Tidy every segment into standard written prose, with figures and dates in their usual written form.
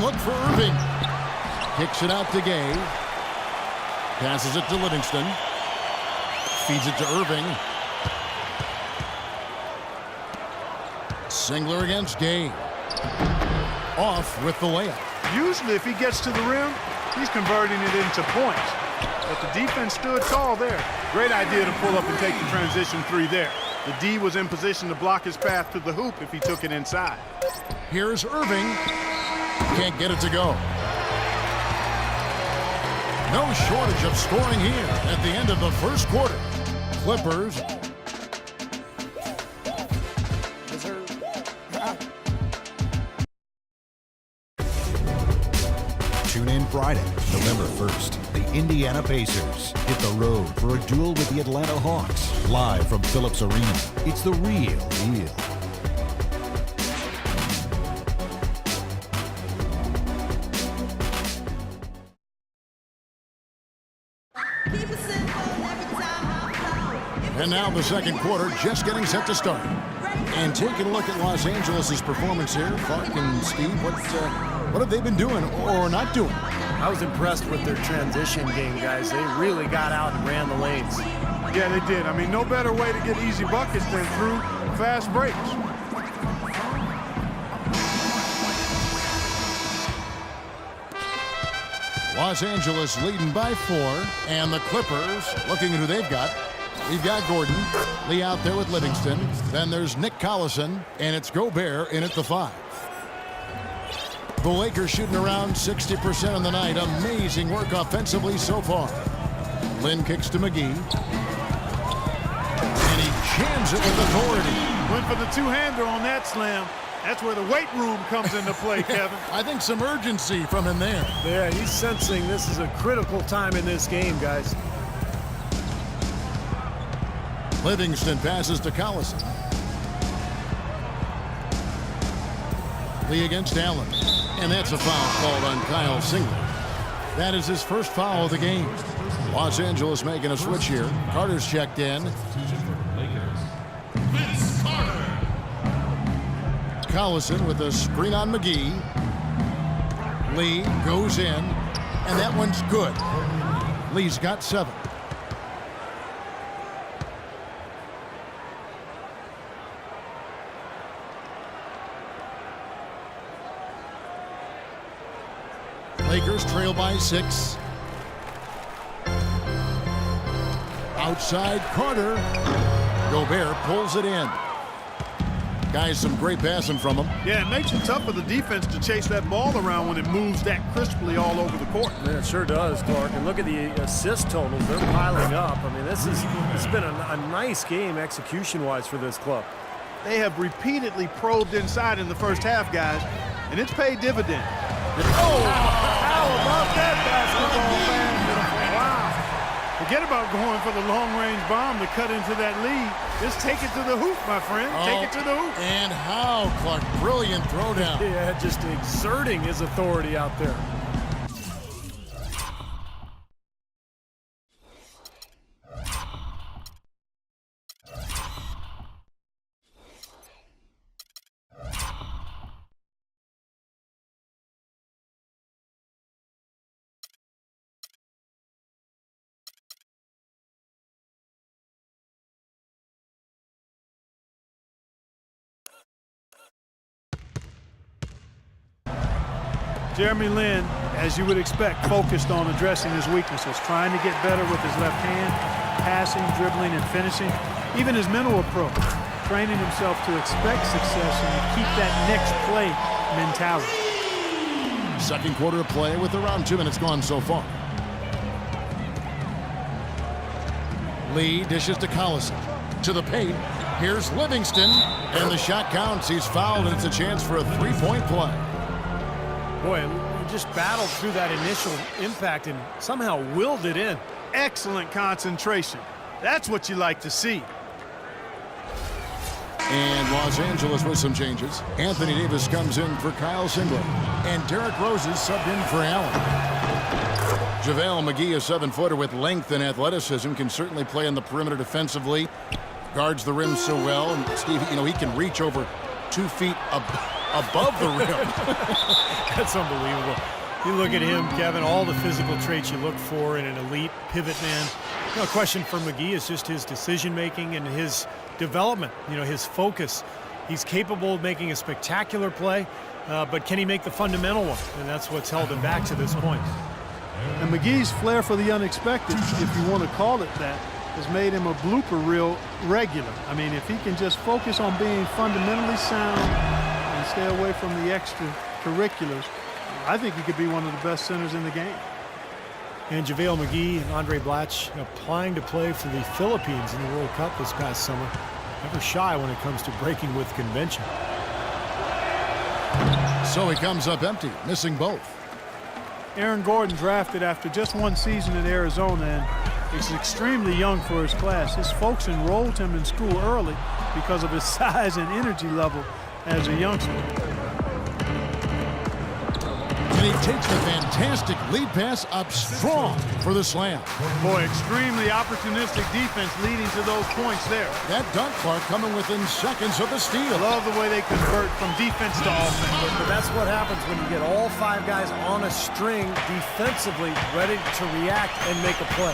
some look for Irving. Kicks it out to Gay. Passes it to Livingston. Feeds it to Irving. Singler against Gay. Off with the layup. Usually if he gets to the rim, he's converting it into points. But the defense stood tall there. Great idea to pull up and take the transition three there. The D was in position to block his path to the hoop if he took it inside. Here's Irving. Can't get it to go. No shortage of scoring here at the end of the first quarter. Clippers. Tune in Friday, November 1st. The Indiana Pacers hit the road for a duel with the Atlanta Hawks. Live from Phillips Arena. It's the real deal. And now the second quarter just getting set to start. And taking a look at Los Angeles' performance here, Clark and Steve, what have they been doing or not doing? I was impressed with their transition game, guys. They really got out and ran the lanes. Yeah, they did. I mean, no better way to get easy buckets than through fast breaks. Los Angeles leading by 4, and the Clippers looking at who they've got. We've got Gordon, Lee out there with Livingston. Then there's Nick Collison, and it's Gobert in at the 5. The Lakers shooting around 60% on the night. Amazing work offensively so far. Lynn kicks to McGee. And he jams it with authority. Went for the two-hander on that slam. That's where the weight room comes into play, Kevin. I think some urgency from him there. Yeah, he's sensing this is a critical time in this game, guys. Livingston passes to Collison. Lee against Allen. And that's a foul called on Kyle Singler. That is his first foul of the game. Los Angeles making a switch here. Carter's checked in. Collison with a screen on McGee. Lee goes in, and that one's good. Lee's got 7. Lakers trail by 6. Outside Carter. Gobert pulls it in. Guys, some great passing from him. Yeah, it makes it tough for the defense to chase that ball around when it moves that crisply all over the court. Man, it sure does, Clark. And look at the assist totals. They're piling up. I mean, it's been a nice game execution-wise for this club. They have repeatedly probed inside in the first half, guys, and it's paid dividend. Oh, how about that basketball, man? Wow. Forget about going for the long-range bomb to cut into that lead. Just take it to the hoop, my friend. Take it to the hoop. And how, Clark. Brilliant throwdown. Yeah, just exerting his authority out there. Jeremy Lin, as you would expect, focused on addressing his weaknesses, trying to get better with his left hand, passing, dribbling, and finishing. Even his mental approach, training himself to expect success and to keep that next play mentality. Second quarter of play with around 2 minutes gone so far. Lee dishes to Collison. To the paint. Here's Livingston. And the shot counts. He's fouled, and it's a chance for a 3-point play. Boy, we just battled through that initial impact and somehow willed it in. Excellent concentration. That's what you like to see. And Los Angeles with some changes. Anthony Davis comes in for Kyle Singler. And Derrick Rose is subbed in for Allen. JaVale McGee, a 7-footer with length and athleticism, can certainly play on the perimeter defensively. Guards the rim so well. And Steve, he can reach over 2 feet above the rim. That's unbelievable. You look at him, Kevin, all the physical traits you look for in an elite pivot man. No question for McGee is just his decision-making and his development, his focus. He's capable of making a spectacular play, but can he make the fundamental one? And that's what's held him back to this point. And McGee's flair for the unexpected, if you want to call it that, has made him a blooper reel regular. I mean, if he can just focus on being fundamentally sound and stay away from the extracurriculars, I think he could be one of the best centers in the game. And JaVale McGee and Andre Blatch applying to play for the Philippines in the World Cup this past summer. Never shy when it comes to breaking with convention. So he comes up empty, missing both. Aaron Gordon drafted after just one season in Arizona, and he's extremely young for his class. His folks enrolled him in school early because of his size and energy level as a youngster. And he takes the fantastic lead pass up strong for the slam. Boy, extremely opportunistic defense leading to those points there. That dunk, Clark, coming within seconds of the steal. Love the way they convert from defense to offense. But that's what happens when you get all five guys on a string defensively, ready to react and make a play.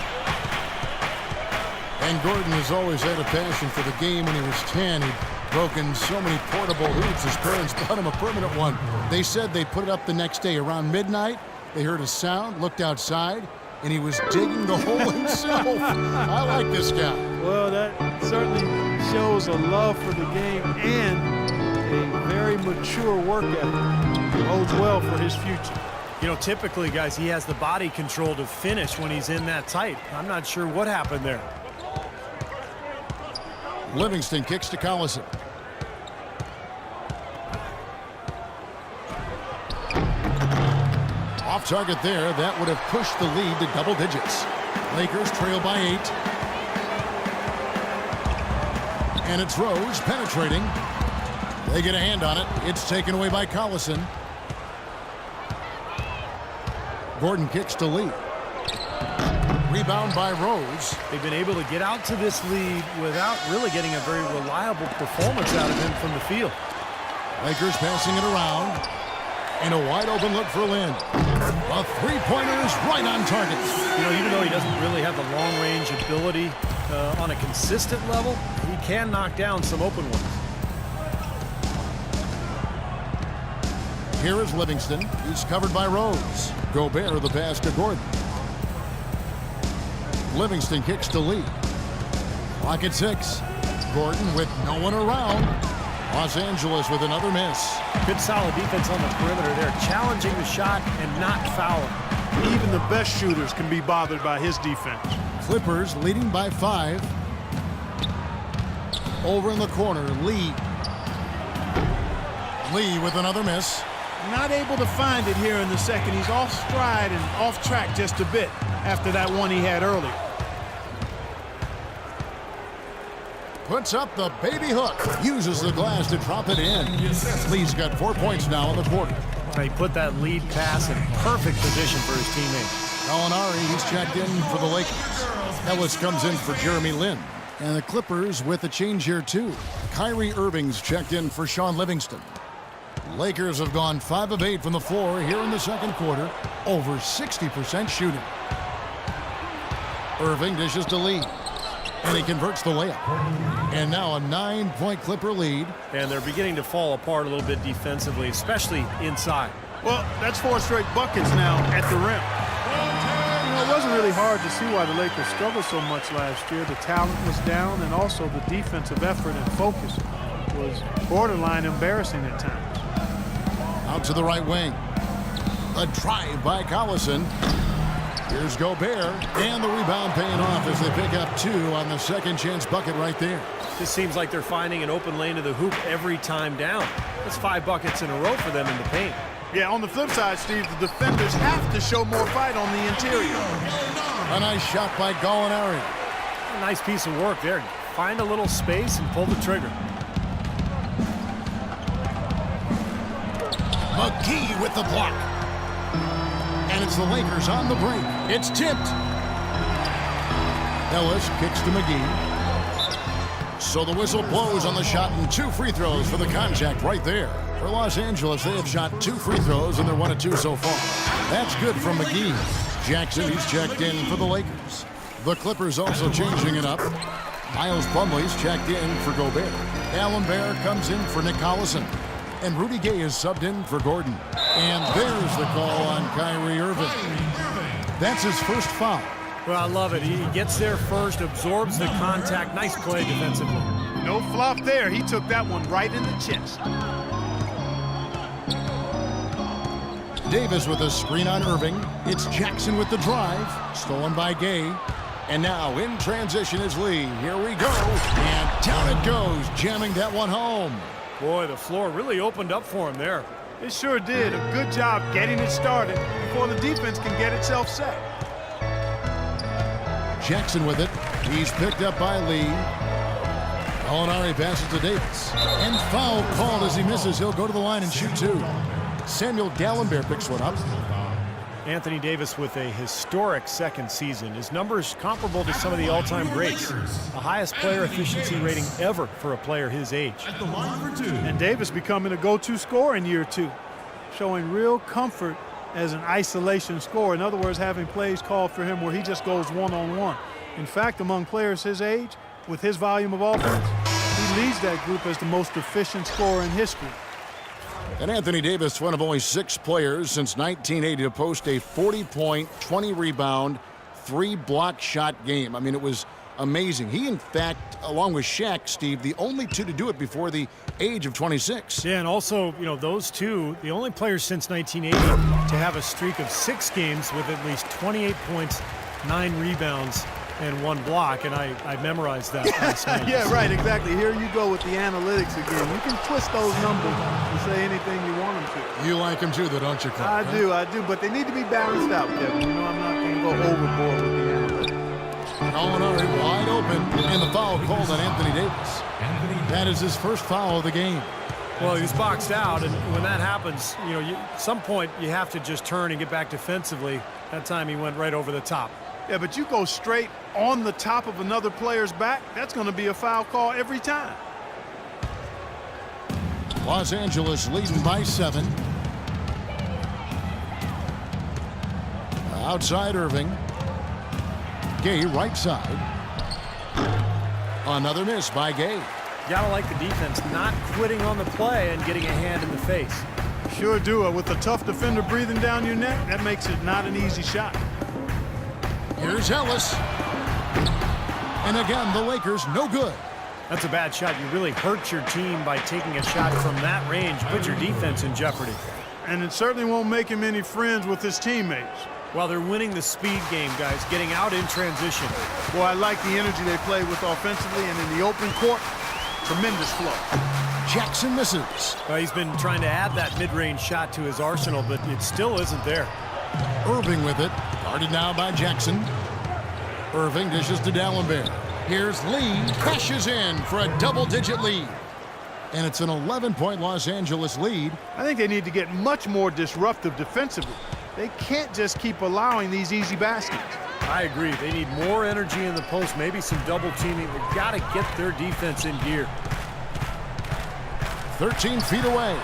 And Gordon has always had a passion for the game. When he was 10, he'd broken so many portable hoops, his parents bought him a permanent one. They said they'd put it up the next day around midnight. They heard a sound, looked outside, and he was digging the hole himself. I like this guy. Well, that certainly shows a love for the game and a very mature work ethic. It bodes well for his future. Typically, guys, he has the body control to finish when he's in that tight. I'm not sure what happened there. Livingston kicks to Collison. Off target there. That would have pushed the lead to double digits. Lakers trail by 8. And it's Rose penetrating. They get a hand on it. It's taken away by Collison. Gordon kicks to Lee. Rebound by Rose. They've been able to get out to this lead without really getting a very reliable performance out of him from the field. Lakers passing it around. And a wide open look for Lynn. A three-pointer is right on target. Even though he doesn't really have the long-range ability on a consistent level, he can knock down some open ones. Here is Livingston. He's covered by Rose. Gobert the pass to Gordon. Livingston kicks to Lee. Clock at 6. Gordon with no one around. Los Angeles with another miss. Good solid defense on the perimeter there, challenging the shot and not fouling. Even the best shooters can be bothered by his defense. Clippers leading by 5. Over in the corner, Lee. Lee with another miss. Not able to find it here in the second. He's off stride and off track just a bit after that one he had earlier. Puts up the baby hook. Uses the glass to drop it in. Lee's got 4 points now in the quarter. He put that lead pass in perfect position for his teammate. Gallinari, he's checked in for the Lakers. Ellis comes in for Jeremy Lin. And the Clippers with a change here too. Kyrie Irving's checked in for Sean Livingston. Lakers have gone 5 of 8 from the floor here in the second quarter. Over 60% shooting. Irving dishes to Lee. And he converts the layup. And now a 9-point Clipper lead. And they're beginning to fall apart a little bit defensively, especially inside. Well, that's 4 straight buckets now at the rim. It wasn't really hard to see why the Lakers struggled so much last year. The talent was down, and also the defensive effort and focus was borderline embarrassing at times. Out to the right wing. A drive by Collison. Here's Gobert, and the rebound paying off as they pick up 2 on the second chance bucket right there. This seems like they're finding an open lane to the hoop every time down. That's 5 buckets in a row for them in the paint. Yeah, on the flip side, Steve, the defenders have to show more fight on the interior. A nice shot by Gallinari. A nice piece of work there. Find a little space and pull the trigger. McGee with the block. And it's the Lakers on the break. It's tipped. Ellis kicks to McGee. So the whistle blows on the shot and 2 free throws for the contact right there. For Los Angeles, they have shot 2 free throws, and they're 1 of 2 so far. That's good from McGee. Jackson, he's checked in for the Lakers. The Clippers also changing it up. Miles Plumlee's checked in for Gobert. D'Alembert comes in for Nick Collison. And Rudy Gay is subbed in for Gordon. And there's the call on Kyrie Irving. That's his first foul. Well, I love it. He gets there first, absorbs the contact. Nice play defensively. No flop there. He took that one right in the chest. Davis with a screen on Irving. It's Jackson with the drive. Stolen by Gay. And now in transition is Lee. Here we go. And down it goes, jamming that one home. Boy, the floor really opened up for him there. It sure did. A good job getting it started before the defense can get itself set. Jackson with it. He's picked up by Lee. Gallinari passes to Davis. And foul called as he misses. He'll go to the line and shoot 2. Samuel D'Alembert picks one up. Anthony Davis with a historic second season. His numbers comparable to some of the all-time greats. The highest player efficiency rating ever for a player his age. And Davis becoming a go-to scorer in year 2, showing real comfort as an isolation scorer. In other words, having plays called for him where he just goes one-on-one. In fact, among players his age, with his volume of offense, he leads that group as the most efficient scorer in history. And Anthony Davis, one of only 6 players since 1980 to post a 40-point, 20-rebound, 3-block shot game. I mean, it was amazing. He, in fact, along with Shaq, Steve, the only 2 to do it before the age of 26. Yeah, and also, you know, those 2, the only players since 1980 to have a streak of 6 games with at least 28 points, 9 rebounds, and 1 block, and I memorized that last night. Yeah, right, exactly. Here you go with the analytics again. You can twist those numbers and say anything you want them to. You like them too, though, don't you, Clark? I do, but they need to be balanced out, Kevin. You know I'm not going to go overboard with the analytics. Gallinari wide open, and the foul called on Anthony Davis. That is his first foul of the game. Well, he was boxed out, and when that happens, you know, at some point you have to just turn and get back defensively. That time he went right over the top. Yeah, but you go straight on the top of another player's back, that's going to be a foul call every time. Los Angeles leading by 7. Outside Irving. Gay right side. Another miss by Gay. Gotta like the defense not quitting on the play and getting a hand in the face. Sure do. With a tough defender breathing down your neck, that makes it not an easy shot. Here's Ellis. And again, the Lakers no good. That's a bad shot. You really hurt your team by taking a shot from that range. Put your defense in jeopardy. And it certainly won't make him any friends with his teammates. Well, they're winning the speed game, guys, getting out in transition. Boy, I like the energy they play with offensively, and in the open court, tremendous flow. Jackson misses. Well, he's been trying to add that mid-range shot to his arsenal, but it still isn't there. Irving with it. Guarded now by Jackson. Irving dishes to D'Alembert. Here's Lee. Crashes in for a double-digit lead. And it's an 11-point Los Angeles lead. I think they need to get much more disruptive defensively. They can't just keep allowing these easy baskets. I agree. They need more energy in the post, maybe some double teaming. They've got to get their defense in gear. 13 feet away.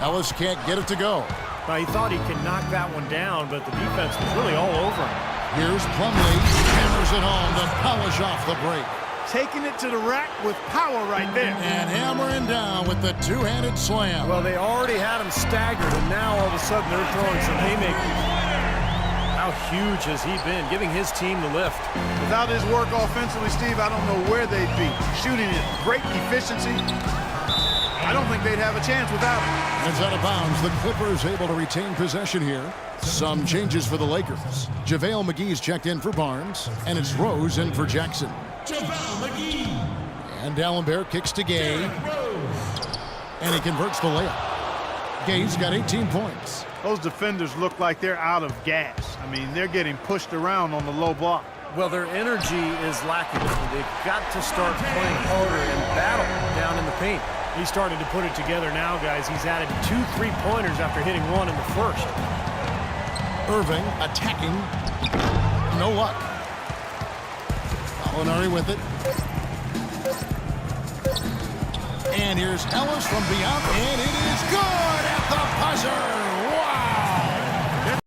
Ellis can't get it to go. He thought he could knock that one down, but the defense was really all over him. Here's Plumlee. Hammers it home to polish off the break. Taking it to the rack with power right there. And hammering down with the two-handed slam. Well, they already had him staggered, and now all of a sudden they're throwing some haymakers. How huge has he been, giving his team the lift? Without his work offensively, Steve, I don't know where they'd be. Shooting at great efficiency. I don't think they'd have a chance without him. It's out of bounds. The Clippers able to retain possession here. Some changes for the Lakers. JaVale McGee's checked in for Barnes, and it's Rose in for Jackson. JaVale McGee. And D'Alembert kicks to Gay. And he converts the layup. Gay's got 18 points. Those defenders look like they're out of gas. I mean, they're getting pushed around on the low block. Well, their energy is lacking. They've got to start playing harder and battle down in the paint. He's starting to put it together now, guys. He's added 2 3-pointers after hitting 1 in the first. Irving attacking. No luck. Gallinari with it. And here's Ellis from beyond, and it is good at the buzzer.